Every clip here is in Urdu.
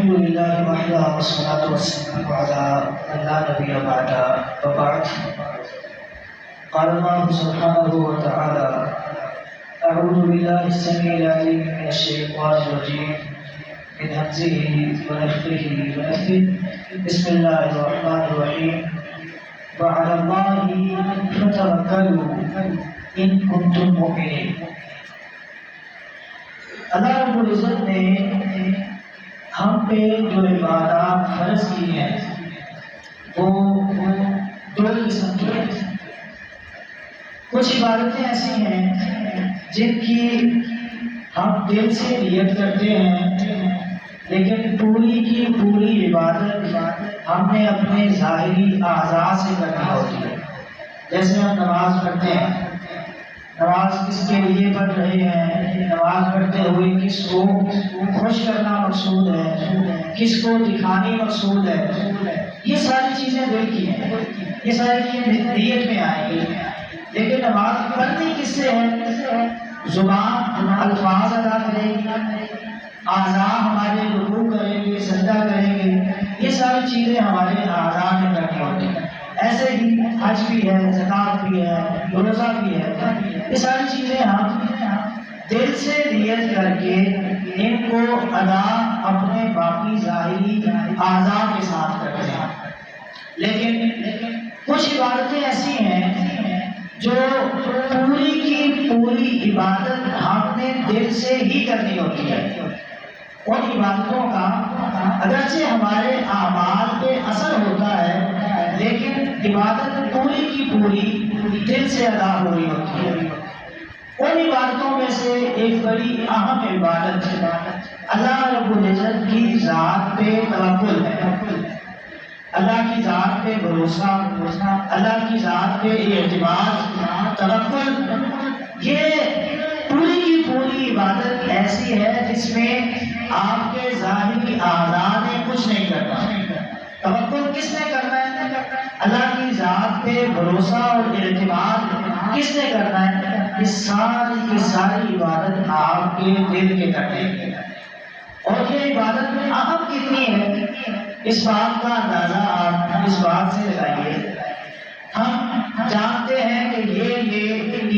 الحمد لله وحده والصلاة والسلام على من لا نبي بعده وبعد. قال الله سبحانه وتعالى: أعوذ بالله السميع العليم من الشيطان الرجيم من همزه ونفخه ونفثه. بسم الله الرحمن الرحيم. وعلى الله فتوكلوا إن كنتم مؤمنين. اللہ رب العزت نے ہم پہ جو عبادات فرض کی ہیں وہ دو قسم کی ہیں. کچھ عبادتیں ایسی ہیں جن کی ہم دل سے نیت کرتے ہیں لیکن پوری کی پوری عبادت ہم نے اپنے ظاہری اعضاء سے کرنی ہوتی ہے. جیسے ہم نماز پڑھتے ہیں، نماز کس کے لیے پڑھ رہے ہیں؟ نماز پڑھتے ہوئے کس کو خوش کرنا مقصود ہے، کس کو دکھانی مقصود ہے. یہ ساری چیزیں دل کی ہیں، یہ ساری چیزیں نیت میں آئیں گی. لیکن نماز پڑھنی کس سے ہے؟ زبان الفاظ ادا کرے گی، اعضاء ہمارے رکوع کریں گے، سجدہ کریں گے. یہ ساری چیزیں ہمارے اعضاء میں کرنی ہوتی ہیں. ایسے ہی حج بھی ہے، زکوٰۃ بھی ہے، روزہ بھی ہے. یہ ساری چیزیں ہم دل سے نیت کر کے ان کو ادا اپنے باقی ظاہری اعضاء کے ساتھ کرتے ہیں. لیکن کچھ عبادتیں ایسی ہیں جو پوری کی پوری عبادت ہم نے دل سے ہی کرنی ہوتی ہے. ان عبادتوں کا اگرچہ ہمارے اعمال پہ اثر ہوتا ہے لیکن عبادت پوری کی پوری دل سے ادا ہو رہی ہوتی ہے. ان عبادتوں میں سے ایک بڑی اہم عبادت اللہ رب العزت کی ذات پہ توکل ہے. اللہ کی ذات پہ بھروسہ، اللہ کی ذات پہ اعتماد، توکل. یہ پوری کی پوری عبادت ایسی ہے جس میں آپ کے ظاہری اعضاء نے کچھ نہیں کرنا. توکل کس نے کرنا ہے؟ اللہ کی ذات پہ بھروسہ اور اعتماد کس نے کرنا ہے؟ یہ ساری کی ساری عبادت آپ کے دل کے کرنے کی ہے. اور یہ عبادت اہم کتنی ہے اس بات کا اندازہ آپ اس بات سے لگائیے. ہم جانتے ہیں کہ یہ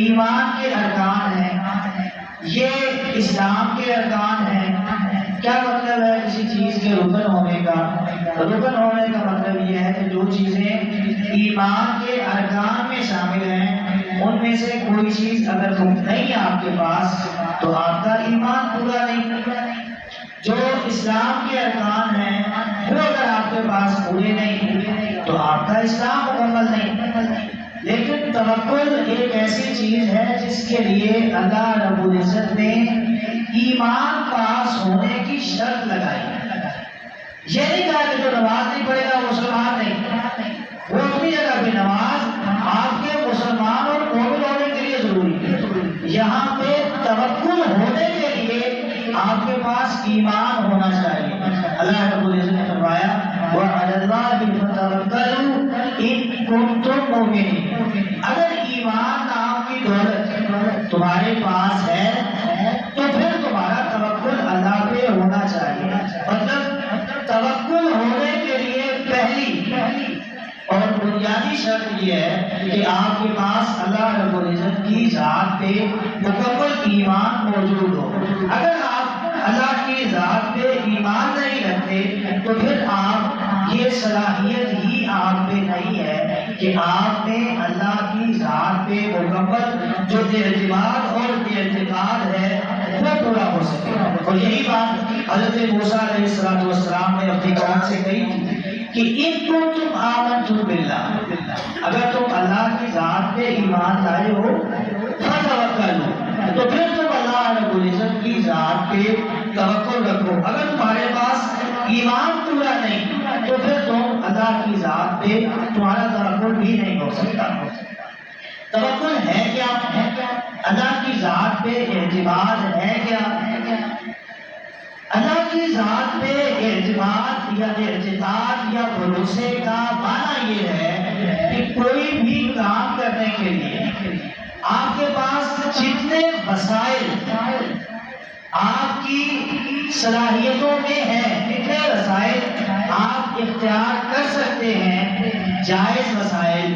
ایمان کے ارکان ہیں، یہ اسلام کے ارکان ہیں. کیا مطلب ہے کسی چیز کے رکن ہونے کا؟ رکن ہونے کا مطلب یہ ہے کہ جو چیزیں ایمان کے ارکان میں شامل ہیں ان میں سے کوئی چیز اگر نہیں ہے آپ کے پاس تو آپ کا ایمان پورا نہیں. جو اسلام کے ارکان ہیں وہ اگر آپ کے پاس پورے نہیں تو آپ کا اسلام مکمل نہیں. لیکن توکل ایک ایسی چیز ہے جس کے لیے اللہ رب العزت نے ایمان پاس ہونے کی شرط لگائی. یہ نہیں کہا کہ جو نماز نہیں پڑھے گا وہ مسلمان نہیں. وہ اپنی جگہ پہ نماز آپ کے مسلمان اور مومن ہونے کے لیے ضروری ہے. یہاں پہ توکل ہونے کے لیے آپ کے پاس ایمان ہونا چاہیے. اللہ رب العزت نے فرمایا وَعَلَى اللَّهِ فَتَوَكَّلُوا إِن كُنتُم مُّؤْمِنِينَ. اگر ایمان نام کی دولت تمہارے پاس ہے تو پھر تمہارا توکل اللہ پہ ہونا چاہیے. مطلب توکل ہونے کے لیے پہلی اور بنیادی شرط یہ ہے کہ آپ کے پاس اللہ رب العزت کی ذات پہ مکمل ایمان موجود ہو. اگر آپ اللہ کی ذات پہ ایمان نہیں رکھتے تو پھر آپ یہ صلاحیت ہی آپ پہ نہیں ہے کہ آپ نے اللہ کی ذات پہ مکمل جو اعتماد اور اعتقاد ہے وہ پورا ہو سکے. اور یہی بات حضرت موسیٰ علیہ السلام نے اپنی قوم سے کہی تھی کہ ان کو تم آمنتم باللہ، اگر تم اللہ کی ذات پہ ایمان لائے ہو فتوکلوا تو پھر تم اللہ رب العزت کی ذات پہ توکل رکھو. اگر تمہارے پاس ایمان پورا نہیں تو پھر تم اللہ کی ذات پہ تمہارا توکل بھی نہیں ہو سکتا. توکل ہے کیا؟ اللہ کی ذات پہ اعتماد ہے کیا؟ اللہ کی ذات پہ اعتماد یا اعتقاد یا بھروسے کا معنی یہ ہے کہ کوئی بھی کام کرنے کے لیے آپ کے پاس جتنے وسائل آپ کی صلاحیتوں میں ہے، کتنے وسائل آپ اختیار کر سکتے ہیں، جائز وسائل،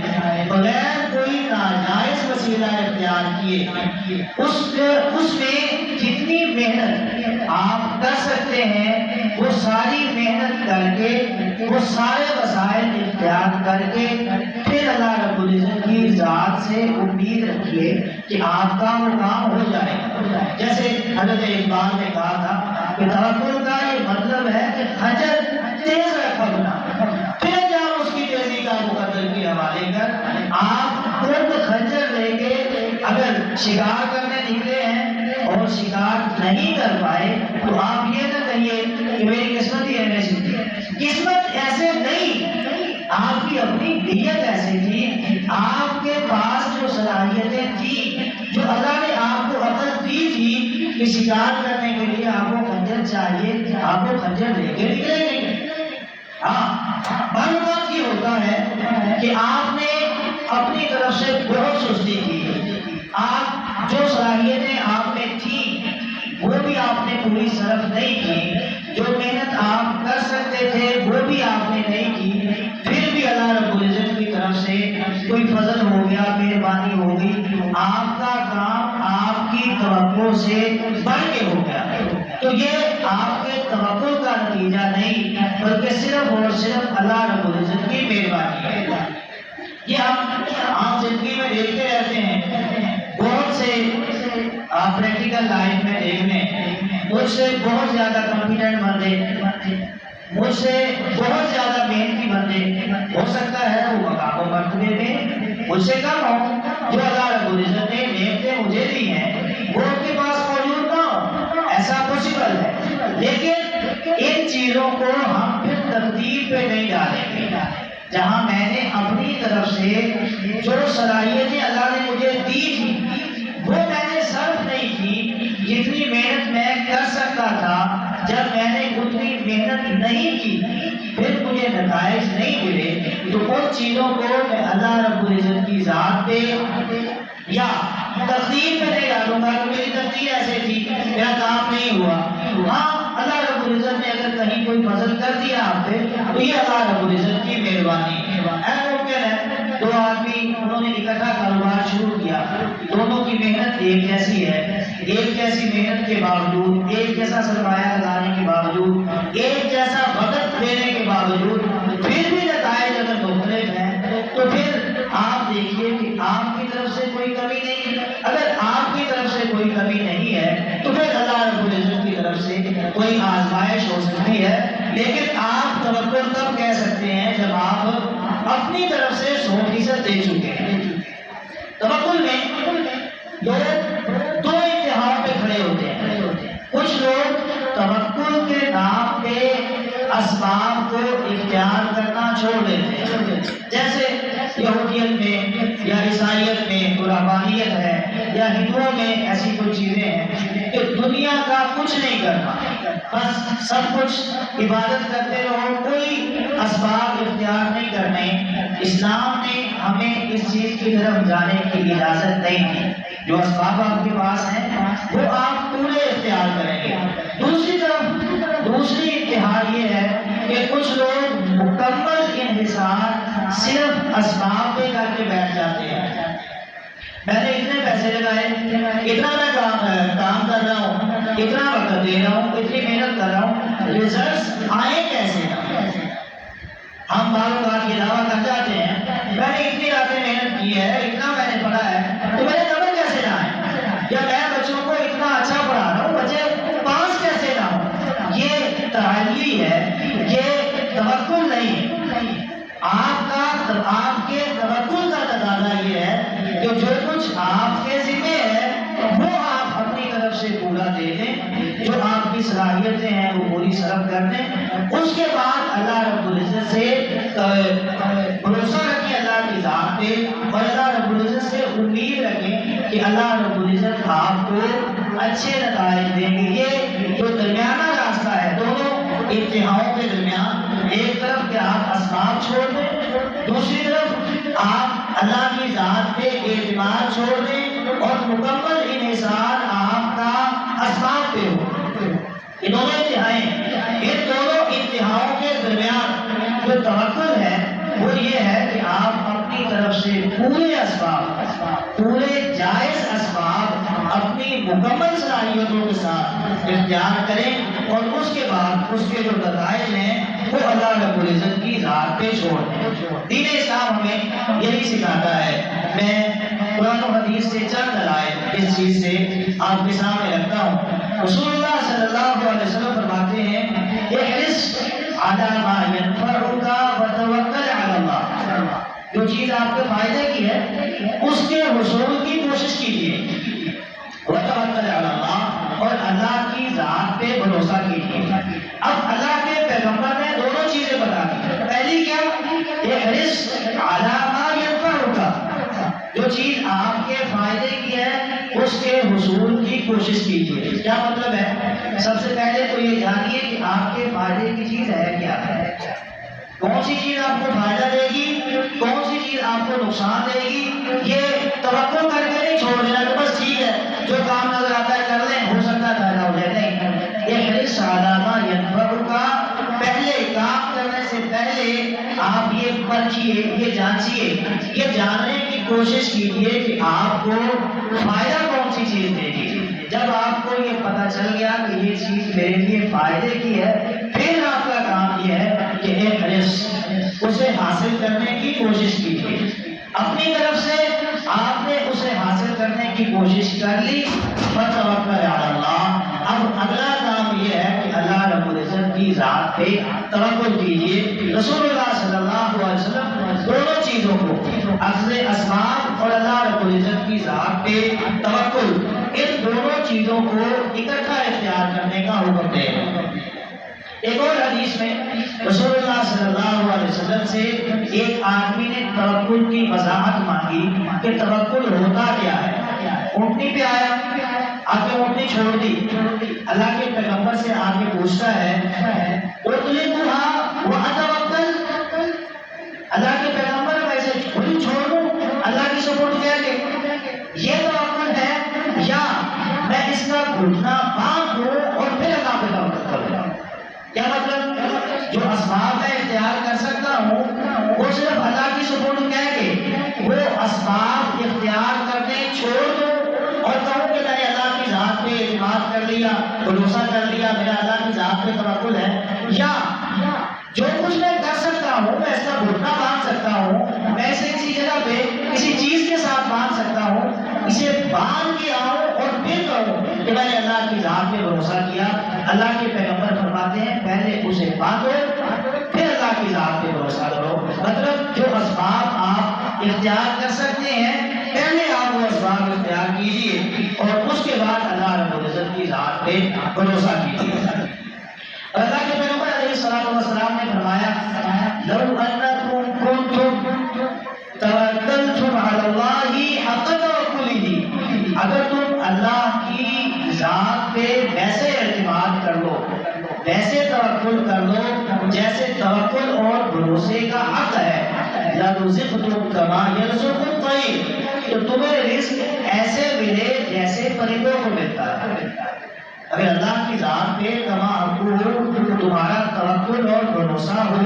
بغیر کوئی ناجائز وسیلہ اختیار کیے اس میں جتنی محنت آپ کر سکتے ہیں وہ ساری محنت کر کے، وہ سارے وسائل اختیار کر کے پھر اللہ رب العزت کی ذات سے امید رکھیے کہ آپ کا وہ کام ہو جائے گا۔ جیسے حضرت اقبال نے کہا تھا کہ توکل کا یہ مطلب ہے کہ خنجر تیز رکھنا، پھر جب اس کی تیزی کا مقدر کے حوالے کر آپ خود خنجر لے کے اگر شکار کرنے نکلے ہیں اور شکار نہیں کر پائے تو آپ یہ نہ کہیے کہ میری قسمت ہی ایسی تھی، قسمت ایسے نہیں، آپ کی اپنی نیت ایسی تھی، آپ کے پاس جو صلاحیتیں تھیں، جو اللہ نے آپ کو عقل دی تھی کہ شکار کرنے کے لیے آپ کو خنجر چاہیے، آپ کو خنجر لے کے نکلے گئے۔ ہاں، بار بات یہ ہوتا ہے کہ آپ نے اپنی طرف سے بہت سستی کی، آپ جو صلاحیتیں آپ میں تھیں وہ بھی آپ نے پوری صرف نہیں کی، جو محنت آپ کر سکتے تھے وہ بھی آپ نے نہیں کی، پھر بھی اللہ رب العزت کی طرف سے کوئی فضل ہو گیا، مہربانی ہو گئی، آپ کا کام آپ کی توقع سے بڑھ کے ہو گیا، تو یہ آپ کے توقع کا نتیجہ نہیں بلکہ صرف اور صرف اللہ رب العزت کی مہربانی ہے۔ یہ ہم عام زندگی میں دیکھتے رہتے ہیں، بہت سے آپ پریکٹیکل لائف میں دیکھ لیں، مجھ سے بہت زیادہ کانفیڈنٹ بندے، مجھ سے بہت زیادہ محنتی بندے، ہو سکتا ہے وہ مقام و مرتبے میں مجھ سے کم ہو، جو اللہ رب العزت نے نعمتیں مجھے دی ہیں وہ ان کے پاس موجود نہ ہو، ایسا پاسبل ہے، لیکن ان چیزوں کو ہم پھر تقدیر پہ نہیں ڈالیں گے۔ جہاں میں نے اپنی طرف سے جو صلاحیتیں اللہ نے مجھے دی تھی وہ میں نے صرف نہیں کی، جتنی محنت میں کر سکتا تھا، جب میں نے اتنی محنت نہیں کی پھر مجھے نتائج نہیں ملے، تو ان چیزوں کو میں اللہ رب العزت کی ذات پہ یا تقدیر پہ نہیں ڈالوں گا کہ میری تقدیر ایسے تھی، میرا کام نہیں ہوا۔ ہاں، اللہ رب العزت نے اگر کہیں کوئی فضل کر دیا آپ پہ تو یہ اللہ رب العزت کی مہربانی ہے۔ ممکن ہے دو آدمی انہوں نے اکٹھا کاروبار شروع کیا، دونوں کی محنت ایک جیسی ہے، ایک جیسی محنت کے باوجود، ایک جیسا سرمایہ لگانے کے باوجود، ایک جیسا وقت دینے کے باوجود پھر بھی نتائج اگر مختلف ہیں تو پھر آپ دیکھیے کہ آپ کی طرف سے کوئی کمی نہیں، اگر آپ کی طرف سے کوئی کمی نہیں ہے تو پھر اللہ رب العزت کی طرف سے کوئی آزمائش ہو سکتی ہے، لیکن آپ توکل تب کہہ سکتے ہیں جب آپ اپنی طرف سے 100% دے چکے ہیں۔ توکل میں لوگ دو انتہاؤں پہ کھڑے ہوتے ہیں، کچھ لوگ توکل کے نام پہ اسباب کو اختیار کرنا چھوڑ دیتے ہیں، جیسے یہودیت میں یا عیسائیت میں رہبانیت ہے، یا ہندوؤں میں ایسی کوئی چیزیں ہیں کہ دنیا کا کچھ نہیں کرنا، بس سب کچھ عبادت کرتے رہو، کوئی اسباب اختیار نہیں کرنے۔ اسلام نے ہمیں اس چیز کی طرف جانے کی اجازت نہیں دی، جو اسباب آپ کے پاس ہیں وہ آپ پورے اختیار کریں گے۔ دوسری طرف دوسری انتہا یہ ہے کہ کچھ لوگ مکمل انحصار صرف اسباب پہ کر کے بیٹھ جاتے ہیں، میں نے اتنے پیسے لگائے، اتنا میں کام کر رہا ہوں، اتنا وقت دے رہا ہوں، اتنی محنت کر رہا ہوں، ریزلٹس آئے کیسے؟ ہم بار بار یہ دعویٰ کر جاتے ہیں میں نے اتنی راتیں محنت کی ہے، اتنا میں نے پڑھا ہے، تو میرے نمبر کیسے نہ آئے؟ یا میں بچوں کو اتنا اچھا پڑھا رہا ہوں، بچے پاس کیسے نہ ہوں؟ یہ تعلی ہے، یہ توکل نہیں ہے۔ آپ کے توکل کا تقاضا یہ ہے کہ جو کچھ آپ کے ذمہ ہے وہ آپ اپنی طرف سے پورا دے دیں، جو آپ کی صلاحیتیں ہیں وہ پوری صرف کر دیں، اس کے بعد اللہ رب العزت سے بھروسہ رکھیں، اللہ کی ذات پہ، اور اللہ رب العزت سے امید رکھیں کہ اللہ رب العزت آپ کو اچھے نتائج دیں گے۔ یہ جو درمیانہ راستہ ہے دونوں انتہاؤں کے درمیان، ایک طرف کہ آپ اسباب چھوڑ دیں، دوسری طرف آپ اللہ کی ذات پہ اعتماد چھوڑ دیں اور مکمل انحصار آپ کا اسباب پہ ہو۔ یہ دونوں انتہائیں، ان دونوں انتہاؤں کے درمیان جو توکل ہے وہ یہ ہے کہ آپ اپنی طرف سے پورے اسباب، پورے جائز اسباب اپنی مکمل صلاحیتوں کے ساتھ اختیار کریں اور اس کے بعد اس کے جو نتائج ہیں وہ اللہ رب العزت کی ذات پہ چھوڑ دیں۔ دین اسلام ہمیں یہی سکھاتا ہے۔ میں قرآن و حدیث سے چند دلائل اس چیز سے آپ کے سامنے رکھتا ہوں۔ رسول اللہ صلی اللہ علیہ وسلم فرماتے ہیں احرص علی ما ینفعک وتوکل علی اللہ، جو چیز آپ کے فائدے کی ہے اس کے حصول کی کوشش کیجیے، وتوکل علی اللہ، اور اللہ کی ذات پہ بھروسہ کیجیے۔ اب اللہ کے پیغمبر نے دونوں چیزیں بتا دی۔ پہلی کیا؟ احرص علی ما ینفعک، جو چیز آپ کے فائدے کی ہے اس کے حصول کی کوشش کیجیے۔ کیا مطلب ہے؟ سب سے پہلے تو یہ جانیے کہ آپ کے فائدے کی چیز ہے کیا ہے، کون سی چیز آپ کو فائدہ دے گی، کون سی چیز آپ کو نقصان دے گی۔ یہ توقع کر کے نہیں چھوڑ دینا کہ بس ٹھیک ہے جو کام نظر آتا ہے کر لیں، ہو سکتا ہے فائدہ ہو جائے، نہیں۔ یہ حرص علی ما ینفعک، پہلے کام کرنے سے پہلے آپ یہ پرکھیے، یہ جانچیے، یہ جاننے کی کوشش کیجیے کہ آپ کو فائدہ کون سی چیز دے گی۔ جب آپ کو یہ پتہ چل گیا کہ یہ چیز میرے لیے فائدے کی ہے، پھر آپ کا کام یہ ہے کہ ایک حرص اسے حاصل کرنے کی کوشش کیجیے۔ اپنی طرف سے آپ نے اسے حاصل کرنے کی کوشش کر لی، فتوکل علی اللہ۔ اب اگلا کام یہ ہے کہ اللہ رب العزت کی ذات پہ توکل کیجیے۔ رسول اللہ صلی اللہ علیہ وسلم دونوں چیزوں کو، اخذ اسباب اور اللہ رب العزت کی ذات پہ توکل، ان دونوں چیزوں کو اکٹھا اختیار کرنے کا حکم دے ہیں۔ ایک اور حدیث میں رسول اللہ صلی اللہ علیہ وسلم سے ایک آدمی نے توکل کی وضاحت مانگی کہ توکل ہوتا کیا ہے۔ اونٹنی پہ آیا، آپ نے اونٹنی چھوڑ دی، اللہ کے پیغمبر سے آ کے پوچھتا ہے اطلقها واتوکل، اللہ کے پیغمبر ویسے کھلی چھوڑ دوں اللہ کی سپورٹ کیا کہ یہ توکل ہے، یا میں اس کا گھٹنا باندھ دوں اور پھر اللہ پہ توکل کروں۔ کیا مطلب؟ جو اسباب میں اختیار کر سکتا ہوں وہ صرف اللہ کی سپورٹ کہہ کے وہ اسباب اختیار کرنے چھوڑ دو اور کہوں کہ میں نے اللہ کی ذات پہ اعتماد کر لیا، بھروسہ کر لیا، میرا اللہ کی ذات پہ توکل ہے، یا جو کچھ میں کر سکتا ہوں، میں اس کا گھٹنا باندھ سکتا ہوں، میں اسے کسی جگہ پہ کسی چیز کے ساتھ باندھ سکتا ہوں، اسے باندھ کے آؤں اور پھر کہوں کہ میں نے اللہ کی ذات پہ بھروسہ کیا۔ اللہ کے پیغمبر فرماتے ہیں پہلے اسے باندھو پھر اللہ کی ذات پہ بھروسہ کرو۔ مطلب جو اسباب آپ اختیار کر سکتے ہیں پہلے آپ وہ اسباب اختیار کیجیے اور اس کے بعد اللہ رب العزت کی ذات پہ بھروسہ کیجیے۔ اللہ کے پیغمبر علیہ الصلوۃ والسلام نے فرمایا لو انکم کنتم توکلتم علی اللہ حق توکلہ، اگر تم اللہ کی ذات پہ ویسے اعتماد کر لو، ویسے توکل کر لو جیسے توکل اور بھروسے کا حق ہے، لرزقتم کما یرزق الطیر، تو تمہیں رزق ایسے ملے جیسے پرندوں کو ملتا ہے۔ اگر اللہ کی ذات پہ کما حقوق تمہارا توکل اور بھروسہ ہو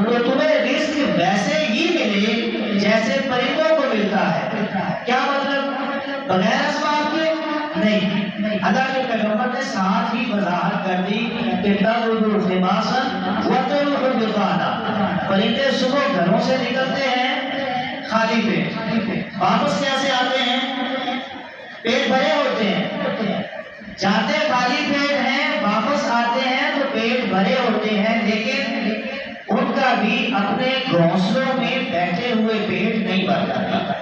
تو تمہیں رزق ویسے ہی ملے جیسے پرندوں کو ملتا ہے۔ کیا مطلب؟ بغیر اسباب کے نہیں۔ اللہ کے پیغمبر نے ساتھ ہی وضاحت کر دی کہ تغدو خماصا وتروح بطانا، پرندے صبح گھروں سے نکلتے ہیں خالی پیٹ، واپس کیسے آتے ہیں؟ پیٹ بھرے ہوتے ہیں، جاتے خالی پیٹ ہیں، واپس آتے ہیں تو پیٹ بھرے ہوتے ہیں، لیکن ان کا بھی اپنے گھونسلوں میں بیٹھے ہوئے پیٹ نہیں بھر جاتا۔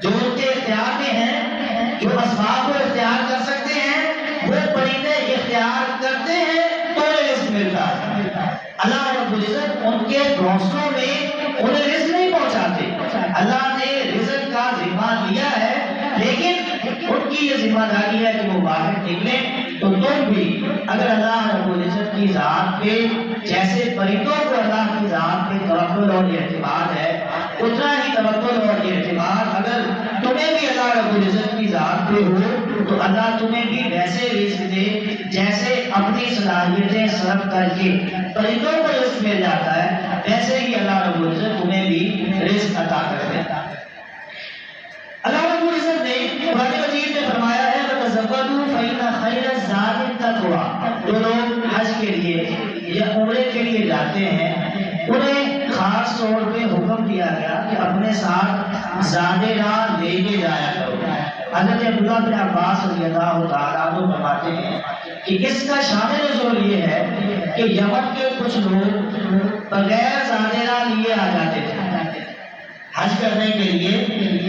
جو ان کے اختیار میں ہیں، جو اسباب کو اختیار کر سکتے ہیں، وہ پرندے اختیار کرتے ہیں تو رزق ملتا ہے۔ اللہ رب العزت ان کے گھونسلوں میں انہیں رزق نہیں پہنچاتے۔ اللہ نے رزق کا ذمہ لیا ہے لیکن ان کی یہ ذمہ داری ہے کہ وہ باہر نکلیں۔ تو تم بھی اگر اللہ رب العزت کی ذات پہ جیسے پرندوں کو اللہ کی ذات پہ توکل اور اعتماد ہے، اتنا ہی توکل اور اعتماد اگر تمہیں بھی اللہ رب العزت کی ذات پہ ہو تو اللہ تمہیں بھی ویسے رزق دے جیسے اپنی صلاحیتیں صرف کر کے پرندوں کو رزق مل جاتا ہے، ویسے ہی اللہ رب العزت تمہیں بھی رزق عطا کر دے۔ اللہ رب العزت نے قرآن مجید میں فرمایا ہے وَتَزَوَّدُوا فَإِنَّ خَيْرَ الزَّادِ التَّقْوَىٰ۔ جو لوگ حج کے لیے یا عمرے کے لیے جاتے ہیں انہیں خاص طور پہ حکم دیا گیا کہ اپنے ساتھ زاد راہ لے کے جایا کرو۔ حضرت عبداللہ بن عباس رضی اللہ تعالیٰ عنہ فرماتے ہیں کہ اس کا شان نزول یہ ہے کہ یمن کے کچھ لوگ بغیر زاد راہ لیے آ جاتے تھے حج کرنے کے لیے،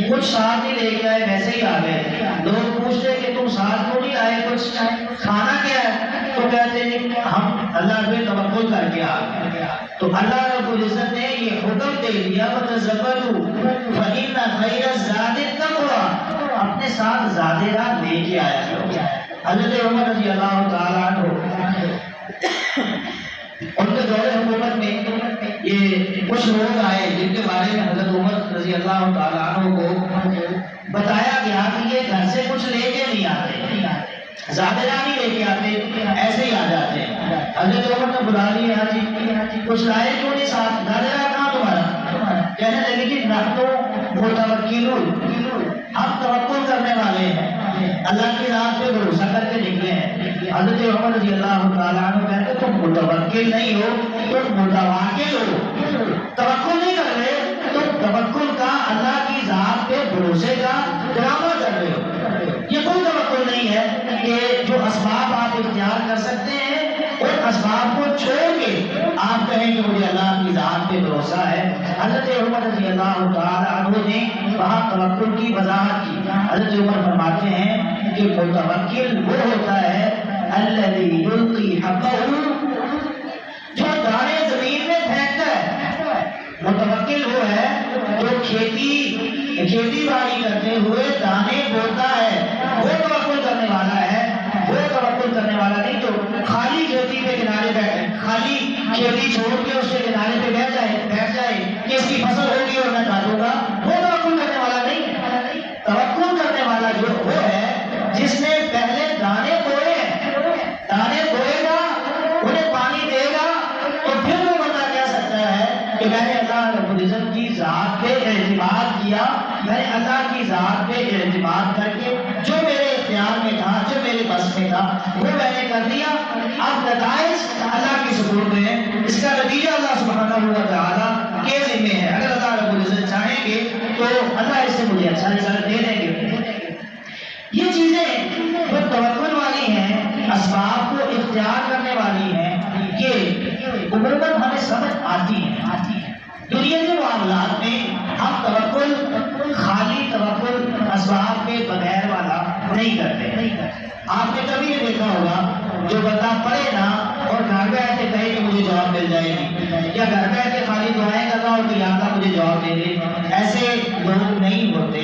کچھ ساتھ نہیں لے کے آئے، ویسے ہی آ گئے۔ لوگ پوچھتے کہ تم ساتھ کیوں نہیں آئے، کچھ کھانا کیا ہے؟ تو کہتے ہیں ہم اللہ پہ توکل کر کے آ گئے۔ تو اللہ رب العزت نے یہ حکم دے دیا وَتَزَوَّدُوا فَإِنَّ خَيْرَ الزَّادِ التَّقْوَىٰ، اپنے ساتھ زاد راہ لے کے آیا کرو۔ حضرت عمر رضی اللہ تعالیٰ عنہ ان کے دور حکومت میں یہ کچھ لوگ آئے جن کے بارے میں حضرت عمر رضی اللہ تعالیٰ عنہ کو بتایا گیا کہ یہ گھر سے کچھ لے کے نہیں آتے، زاد راہ نہیں لے کے آتے، ایسے ہی آ جاتے ہیں۔ حضرت عمر نے بلا لیا جی کچھ لائے کیوں نہیں ساتھ، زاد راہ کہاں تمہارا؟ کہنے لگے کہ نحن متوکلون، ہم توکل کرنے والے ہیں، اللہ کی ذات پہ بھروسہ کر کے نکلے ہیں۔ حضرت عمر رضی اللہ تعالیٰ عنہ کہتے تم متوکل نہیں ہو، تم متواکل ہو، توکل نہیں کر رہے، تم توکل کا اللہ کی ذات پہ بھروسے کا ڈرامہ کر رہے ہو۔ یہ کوئی توکل نہیں ہے کہ جو اسباب آپ اختیار کر سکتے ہیں اور اسباب کو چھوڑ کے آپ کہیں کہ مجھے اللہ کی ذات پہ بھروسہ ہے۔ حضرت عمر رضی اللہ تعالیٰ عنہ نے وہاں توکل کی وضاحت کی۔ حضرت عمر فرماتے ہیں کہ متوکل وہ ہوتا ہے الذی یلقی حبہ، جو دانے زمین میں پھینکتا ہے۔ متوکل وہ ہے جو کھیتی باڑی کرتے ہوئے دانے بوتا ہے، وہ توکل کرنے والا ہے۔ وہ توکل کرنے والا نہیں جو خالی کھیتی پہ کنارے بیٹھے، خالی کھیتی چھوڑ کے اس کے کنارے پہ بیٹھ جائے کہ اس کی فصل ہوگی اور میں کاٹوں گا، وہ توکل کرنے والا نہیں ہے۔ توکل کرنے والا جو وہ ہے جس نے پہلے دانے بوئے ہیں، دانے بوئے گا، انہیں پانی دے گا، تو پھر وہ بندہ کہہ سکتا ہے کہ میں نے اللہ رب العزت کی ذات پہ اعتماد کیا، میں نے اللہ کی ذات پہ اعتماد کر کے جو میرے اختیار میں تھا، جو میرے بس میں تھا، وہ میں نے کر دیا۔ اب نتائج اللہ کی سپرد ہے، اس کا نتیجہ اللہ سبحانہ و تعالیٰ کے ذمہ ہے۔ اگر اللہ رب العزت چاہیں گے تو اللہ اس سے مجھے اچھا رزلٹ دے دیں گے۔ یہ چیزیں جو توکل والی ہیں، اسباب کو اختیار کرنے والی ہیں، یہ عموماً ہمیں سمجھ آتی ہیں۔ دنیا کے معاملات میں ہم توکل، خالی توکل اسباب کے بغیر والا نہیں کرتے۔ آپ نے کبھی یہ دیکھا ہوگا جو بندہ پڑھے نا اور گھر بیٹھ کے کہے کہ مجھے جواب مل جائے گی، یا گھر بیٹھ کے خالی دعائیں کرنا اور کہ اللہ مجھے جواب دے دے، ایسے لوگ نہیں ہوتے۔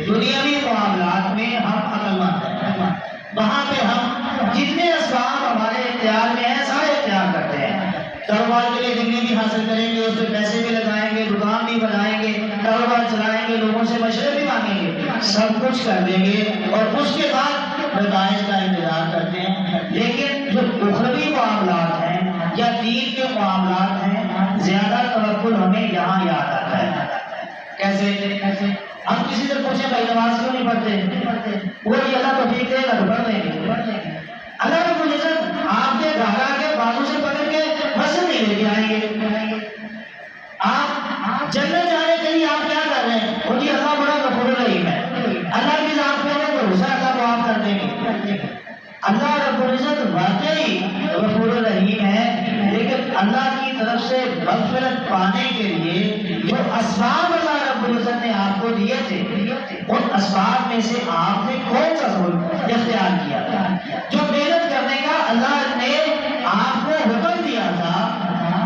دنیاوی معاملات میں ہم عقل مند ہیں، وہاں پہ ہم جتنے اسباب ہمارے اختیار میں ہیں سارے اختیار کرتے ہیں۔ کاروبار کے لیے ڈگری بھی حاصل کریں گے، اس پہ پیسے بھی لگائیں گے، دکان بھی بنائیں گے، کاروبار چلائیں گے، لوگوں سے مشورے بھی مانگیں گے، سب کچھ کر دیں گے اور اس کے بعد نتائج کا انتظار کرتے ہیں۔ لیکن جو اخروی معاملات ہیں یا دین کے معاملات ہیں، زیادہ توکل ہمیں یہاں یاد آتا ہے۔ کیسے؟ ہم کسی سے پوچھیں بھائی نماز کیوں نہیں پڑھتے؟ وہ اللہ توفیق دے گا تو پڑھ لیں گے۔ اللہ رب العزت آپ کے گھر کے بازو سے پکڑ کے مسجد نہیں لے کے آئیں گے۔ آپ جنت جانے کے لیے آپ کیا کر رہے ہیں؟ وہ جی اللہ بڑا غفور رحیم ہے، اللہ کی ذات پہ ہمیں بھروسہ، اللہ معاف کر دیں گے۔ اللہ رب العزت واقعی غفور رحیم ہے، لیکن اللہ کی طرف سے مغفرت پانے کے لیے جو اسباب اللہ رب العزت نے آپ کو دیے تھے، ان اسباب میں سے آپ نے کون سا سبب اختیار کیا تھا؟ جو محنت کرنے کا اللہ نے آپ کو حکم دیا تھا،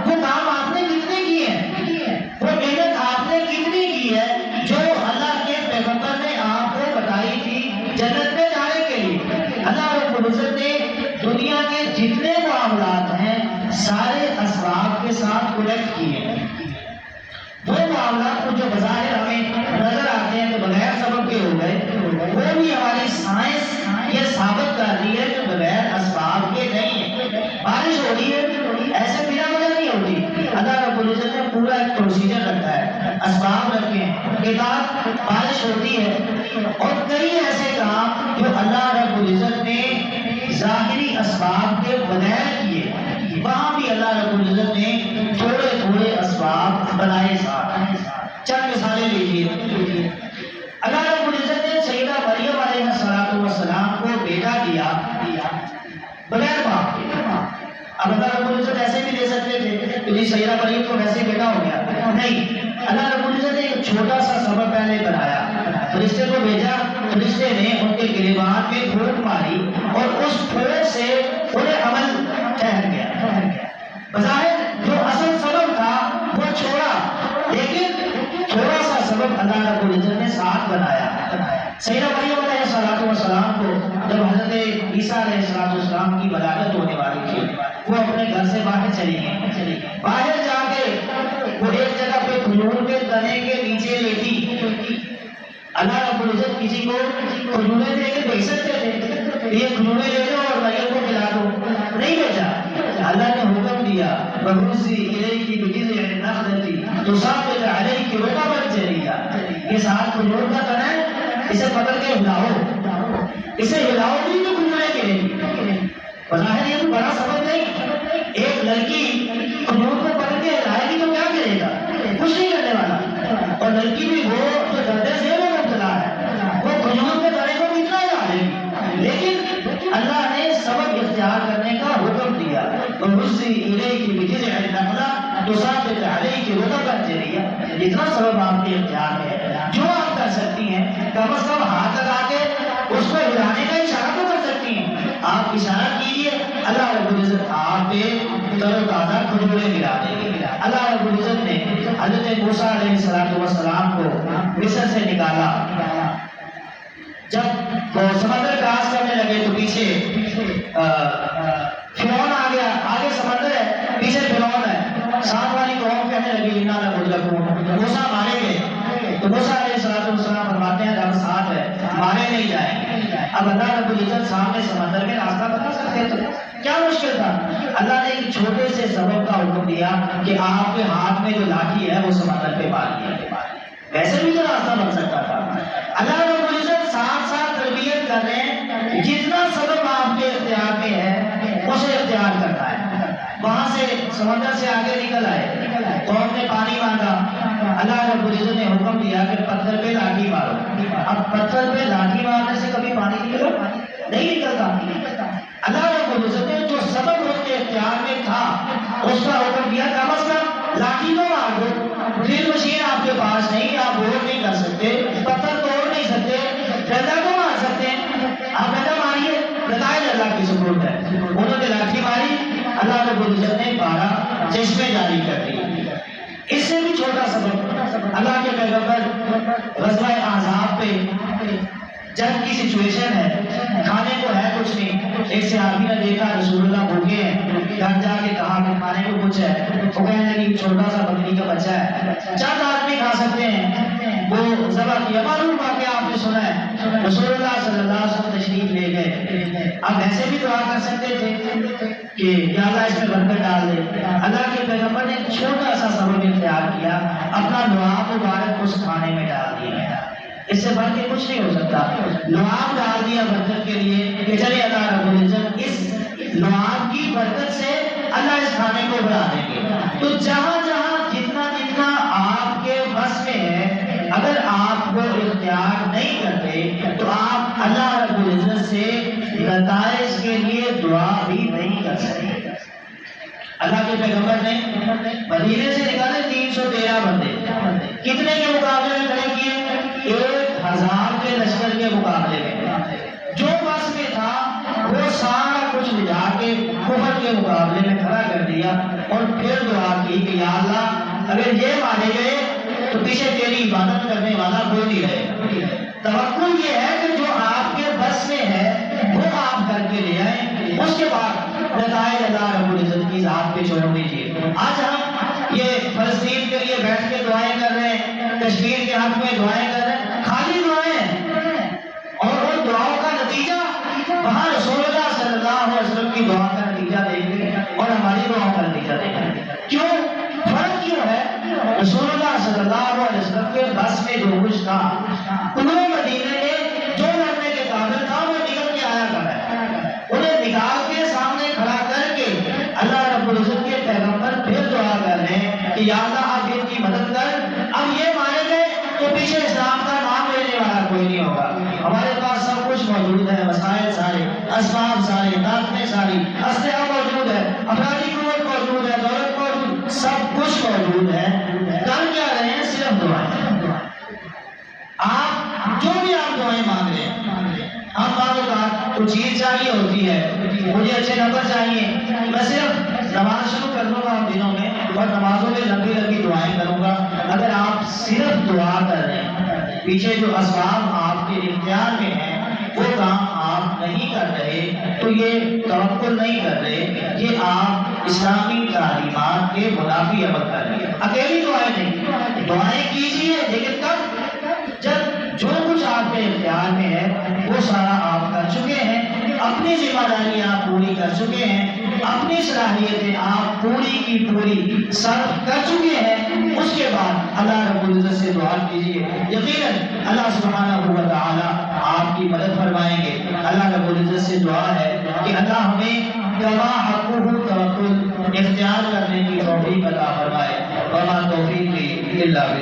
وہ کام آپ نے کتنے کیے ہیں؟ وہ محنت آپ نے کتنی کی ہے جو اللہ کے پیغمبر نے آپ کو بتائی تھی جنت میں جانے کے لیے؟ اللہ رب العزت نے دنیا کے جتنے معاملات ہیں سارے اسباب کے ساتھ کنیکٹ کیے ہیں۔ وہ معاملات کو جو بظاہر ہمیں نظر آتے ہیں تو بغیر سبب کے ہو گئے، وہ بھی ہماری سائنس کے بعد بارش ہوتی ہے، اور کئی ایسے کام جو اللہ رب العزت نے ظاہری اسباب کے بغیر کیے، وہاں بھی اللہ رب العزت نے تھوڑے تھوڑے اسباب بنائے ساتھ۔ چند مثالیں لیجیے۔ اللہ رب العزت نے سیدہ مریم علیہ السلام کو بیٹا دیا بغیر باپ کے۔ اب اللہ رب العزت ایسے بھی دے سکتے تھے کہ جی سیدہ مریم کو ویسے بیٹا ہو گیا، نہیں، اللہ رب العزت نے ایک چھوٹا سا سبب پہلے بنایا، فرشتے کو بھیجا، فرشتے نے ان کے گریبان میں پھونک ماری اور اس پھونک سے انہیں عمل ٹھہر گیا۔ بظاہر جو اصل سبب تھا وہ چھوڑا، لیکن تھوڑا سا سبب اللہ رب العزت نے ساتھ بنایا۔ سیدہ مریم علیہ السلام کو جب حضرت عیسیٰ علیہ السلام کی ولادت ہونے والی تھی، وہ اپنے گھر سے باہر چلی گئی۔ باہر جا کے وہ ایک جگہ پہ کھجور کے تنے کے نیچے لیٹی۔ اللہ رب العزت کسی کو کھجوریں دے کے بھیج سکتے تھے، یہ کھجوریں لے جاؤ اور مریم کو کھلا دو، نہیں بھیجا۔ اللہ نے حکم دیا وَهُزِّي إِلَيْكِ بِجِذْعِ النَّخْلَةِ تُسَاقِطُ عَلَيْكِ رُطَبًا جَنِيًّا۔ یہ ساتھ کھجور کا تنا ہے، اسے پکڑ کے ہلاؤ، اسے ہلاؤ بھی تو کھجوریں گریں گی۔ بظاہر یہ بڑا سبب نہیں، ایک لڑکی کھجور کو پکڑ کے ہلائے گی تو کیا کرے گا؟ کچھ نہیں کرنے والا۔ اور لڑکی بھی وہ جو دردے سے وہ مبتلا ہے، وہ کھجور کے تنے کو کتنا ہلا لے گی، لیکن اللہ نے سبب اختیار کرنے کا حکم دیا۔ وَهُزِّي إِلَيْكِ بِجِذْعِ النَّخْلَةِ تُسَاقِطُ عَلَيْكِ رُطَبًا جَنِيًّا۔ جتنا سبب آپ کے اختیار میں ہے، جو آپ کر سکتی ہیں، کم از کم ہاتھ لگا کے اس کو ہلانے کا اشارہ تو کر سکتی ہیں۔ آپ اشارہ کیجیے، اللہ رب العزت آپ پہ تر و تازہ کھجوریں گرا دے گی۔ اللہ رب العزت نے حضرت موسیٰ علیہ السلام کو مصر سے نکالا۔ جب وہ سمندر کراس کرنے لگے تو پیچھے فرعون آ گیا، آگے سمندر ہے، پیچھے فرعون ہے۔ ساتھ والی قوم کہنے لگی اِنَّا لَمُدْرَکُونَ، موسیٰ مارے گئے۔ تو موسیٰ علیہ السلام فرماتے ہیں رب ساتھ ہے، مارے نہیں جائیں گے۔ اب اللہ رب العزت سامنے سمندر میں راستہ بتا سکتے تھے، کیا مشکل تھا؟ اللہ نے ایک چھوٹے سے سبب کا حکم دیا کہ آپ کے ہاتھ میں جو لاٹھی ہے وہ سمندر پہ ماریے، ویسے بھی تو راستہ بن سکتا تھا۔ اللہ رب العزت ساتھ ساتھ تربیت کر رہے ہیں، جتنا سبب آپ کے اختیار میں ہے اسے اختیار کرنا ہے۔ وہاں سے سمندر سے آگے نکل آئے، قوم نے پانی مانگا، اللہ رب العزت نے حکم دیا کہ پتھر پہ لاٹھی مارو۔ اب پتھر پہ لاٹھی مارنے سے کبھی پانی نہیں نکلتا۔ اللہ رب العزت نے جو سبب اس کے اختیار میں تھا اس کا حکم دیا، کم از کم لاٹھی تو مار دو۔ ڈرل مشین آپ کے پاس نہیں، آپ بور نہیں کر سکتے، پتھر توڑ نہیں سکتے، ڈنڈا تو مار سکتے ہیں، آپ ڈنڈا ماریے، نتائج اللہ کی سپورٹ ہے۔ انہوں نے لاٹھی ماری، اللہ رب العزت نے 12 چشمے جاری کر دیے۔ اس سے بھی چھوٹا سبب، اللہ کے پیغمبر غزوہ احزاب پہ جنگ کی سچویشن ہے، کھانے کو ہے کچھ نہیں، ایک صحابی نے دیکھا رسول اللہ بھوکے ہیں، گھر جا کے کہا کہ کھانے کو کچھ ہے، وہ کہنے لگی چھوٹا سا بکری کا بچہ ہے، چند آدمی کھا سکتے ہیں، وہ ذبح کیا۔ معلوم واقعہ آپ نے سنا ہے، رسول اللہ صلی اللہ علیہ وسلم تشریف لے گئے۔ اب ایسے بھی دعا کر سکتے تھے کہ یا اللہ اس میں برکت ڈال دے۔ اللہ کے پیغمبر نے چھوٹا سا سبب اختیار کیا، اپنا لعاب مبارک اس کھانے میں ڈال دیا۔ اس سے بڑھ کے کچھ نہیں ہو سکتا۔ لعاب ڈال دیا برکت کے لیے کہ چلے اللہ رب العزت اس لعاب کی برکت سے اللہ اس کھانے کو بڑھا دیں گے۔ تو جہاں جہاں جتنا جتنا آپ کے بس میں ہے، اگر آپ کو اختیار نہیں کرتے تو آپ اللہ رب العزت سے نتائج کے لیے دعا بھی نہیں کر سکتے۔ اللہ کے پیغمبر نے مدینے سے نکالے 313 بندے، کتنے کے مقابلے میں کھڑے کیے؟ 1000 کے لشکر کے مقابلے میں۔ جو بس میں تھا وہ سارا کچھ لے جا کے کفر کے مقابلے میں کھڑا کر دیا، اور پھر دعا کی کہ یا اللہ اگر یہ مارے گئے تو پیچھے تیری عبادت کرنے والا کوئی نہیں رہے۔ توقع یہ ہے کہ جو آپ کے بس میں ہے وہ آپ کر کے لے آئیں، اس کے بعد نتائج اللہ رب العزت کی ذات پہ چھوڑ دیجیے۔ آج ہم یہ فلسطین کے لیے بیٹھ کے دعائیں کر رہے ہیں، کشمیر کے حق میں دعائیں کر رہے ہیں، خالی دعائیں، اور ان دعاؤں کا نتیجہ وہاں رسول اللہ صلی اللہ علیہ وسلم کی دعا کا نتیجہ دیں گے اور ہماری دعاؤں کا نتیجہ دیں گے۔ کیوں؟ فرق کیوں ہے؟ رسول اللہ صلی اللہ علیہ وسلم کے بس میں جو کچھ تھا پورے مدینے میں جو لڑنے کے قابل تھا وہ نکل کے آیا کر ہے، انہیں نکال کے سامنے کھڑا کر کے اللہ رب العزت کے پیغمبر پھر دعا کر رہے ہیں کہ یا اللہ آپ ان کی مدد کر، اب یہ مانے گئے تو پیچھے اسلام کا نام لینے والا کوئی نہیں ہوگا، ہمارے پاس سب کچھ موجود ہے، وسائل سارے، اسباب سارے، طاقتیں ساری، اسلحہ موجود ہے، افرادی قوت موجود ہے، دولت موجود، سب کچھ موجود ہے، کر کیا رہے ہیں؟ صرف دعائیں۔ آپ جو بھی آپ دعائیں مانگ رہے ہیں، ہم بعض اوقات کچھ چیز چاہیے ہوتی ہے، مجھے اچھے نمبر چاہیے، میں صرف نماز شروع کر دوں گا ان دنوں میں اور نمازوں میں لمبی لمبی دعائیں کروں گا۔ اگر آپ صرف دعا کر رہے ہیں، پیچھے جو اسباب آپ کے اختیار میں ہیں وہ کام آپ نہیں کر رہے، تو یہ توکل نہیں کر رہے، یہ آپ اسلامی تعلیمات کے منافی عمل کر رہے ہیں۔ اکیلی دعائیں نہیں، دعائیں کیجیے، لیکن کب؟ جب جو کچھ آپ کے اختیار میں ہے وہ سارا آپ کر چکے ہیں، اپنی ذمہ داری آپ پوری کر چکے ہیں، اپنی صلاحیتیں آپ پوری کی پوری صرف کر چکے ہیں، اس کے بعد اللہ رب العزت سے دعا کیجیے، یقیناً اللہ سبحانہ و تعالی آپ کی مدد فرمائیں گے۔ اللہ رب العزت سے دعا ہے کہ اللہ ہمیں کما حقہ توکل اختیار کرنے کی توفیق عطا فرمائے، وما توفیقی الا باللہ۔